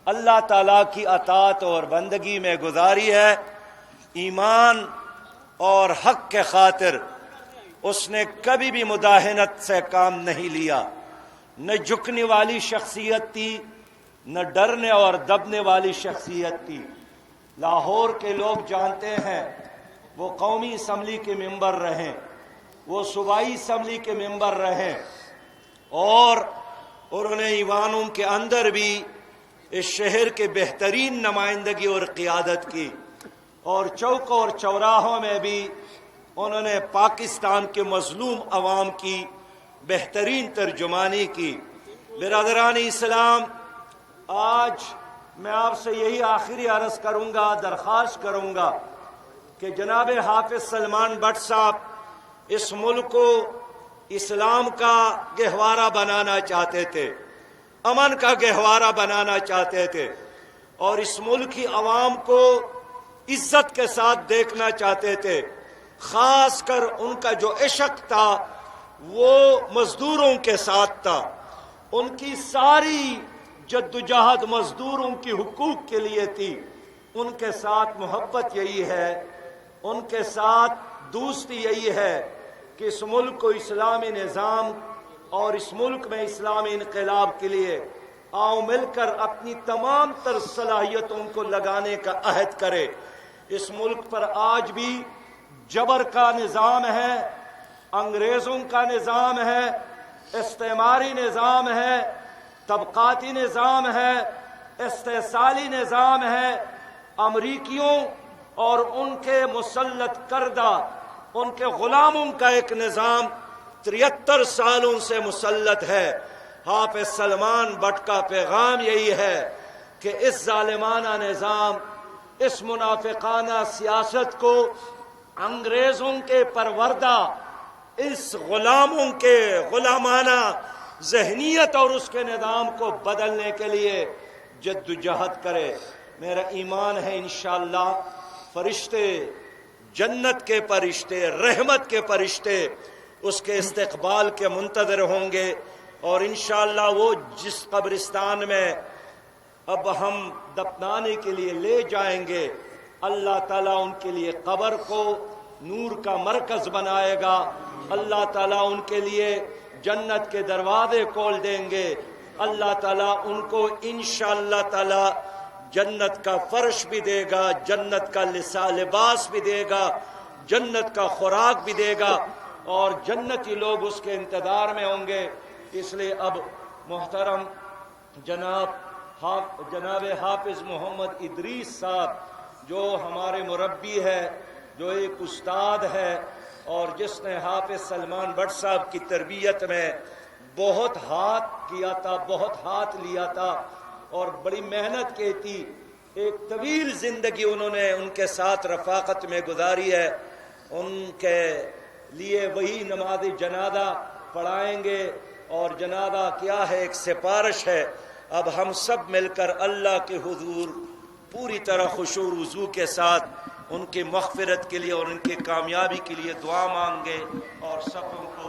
اللہ تعالیٰ کی اطاعت اور بندگی میں گزاری ہے۔ ایمان اور حق کے خاطر اس نے کبھی بھی مداہنت سے کام نہیں لیا، نہ جھکنے والی شخصیت تھی، نہ ڈرنے اور دبنے والی شخصیت تھی۔ لاہور کے لوگ جانتے ہیں، وہ قومی اسمبلی کے ممبر رہیں، وہ صوبائی اسمبلی کے ممبر رہیں، اور انہوں نے ایوانوں کے اندر بھی اس شہر کے بہترین نمائندگی اور قیادت کی، اور چوک اور چوراہوں میں بھی انہوں نے پاکستان کے مظلوم عوام کی بہترین ترجمانی کی۔ برادران اسلام، آج میں آپ سے یہی آخری عرض کروں گا، درخواست کروں گا کہ جناب حافظ سلمان بٹ صاحب اس ملک کو اسلام کا گہوارہ بنانا چاہتے تھے، امن کا گہوارہ بنانا چاہتے تھے، اور اس ملک کی عوام کو عزت کے ساتھ دیکھنا چاہتے تھے۔ خاص کر ان کا جو عشق تھا وہ مزدوروں کے ساتھ تھا، ان کی ساری جدوجہد مزدوروں کی حقوق کے لیے تھی۔ ان کے ساتھ محبت یہی ہے، ان کے ساتھ دوستی یہی ہے کہ اس ملک کو اسلامی نظام اور اس ملک میں اسلامی انقلاب کے لیے آؤ مل کر اپنی تمام تر صلاحیتوں کو لگانے کا عہد کرے۔ اس ملک پر آج بھی جبر کا نظام ہے، انگریزوں کا نظام ہے، استعماری نظام ہے، طبقاتی نظام ہے، استحصالی نظام ہے، امریکیوں اور ان کے مسلط کردہ ان کے غلاموں کا ایک نظام 73 سالوں سے مسلط ہے۔ حافظ سلمان بٹ کا پیغام یہی ہے کہ اس ظالمانہ نظام، اس منافقانہ سیاست کو انگریزوں کے پروردہ اس غلاموں کے غلامانہ ذہنیت اور اس کے نظام کو بدلنے کے لیے جدوجہد کرے۔ میرا ایمان ہے انشاءاللہ فرشتے، جنت کے فرشتے، رحمت کے فرشتے اس کے استقبال کے منتظر ہوں گے، اور انشاءاللہ وہ جس قبرستان میں اب ہم دفنانے کے لیے لے جائیں گے، اللہ تعالیٰ ان کے لیے قبر کو نور کا مرکز بنائے گا، اللہ تعالیٰ ان کے لیے جنت کے دروازے کھول دیں گے، اللہ تعالیٰ ان کو انشاءاللہ تعالیٰ جنت کا فرش بھی دے گا، جنت کا لباس بھی دے گا، جنت کا خوراک بھی دے گا، اور جنتی لوگ اس کے انتظار میں ہوں گے۔ اس لیے اب محترم جناب حافظ محمد ادریس صاحب، جو ہمارے مربی ہے، جو ایک استاد ہے، اور جس نے حافظ سلمان بٹ صاحب کی تربیت میں بہت ہاتھ کیا تھا، بہت ہاتھ لیا تھا، اور بڑی محنت کی تھی، ایک طویل زندگی انہوں نے ان کے ساتھ رفاقت میں گزاری ہے، ان کے لیے وہی نماز جنازہ پڑھائیں گے، اور جنازہ کیا ہے؟ ایک سفارش ہے۔ اب ہم سب مل کر اللہ کے حضور پوری طرح خشوع و وضو کے ساتھ ان کی مغفرت کے لیے اور ان کی کامیابی کے لیے دعا مانگے، اور سب کو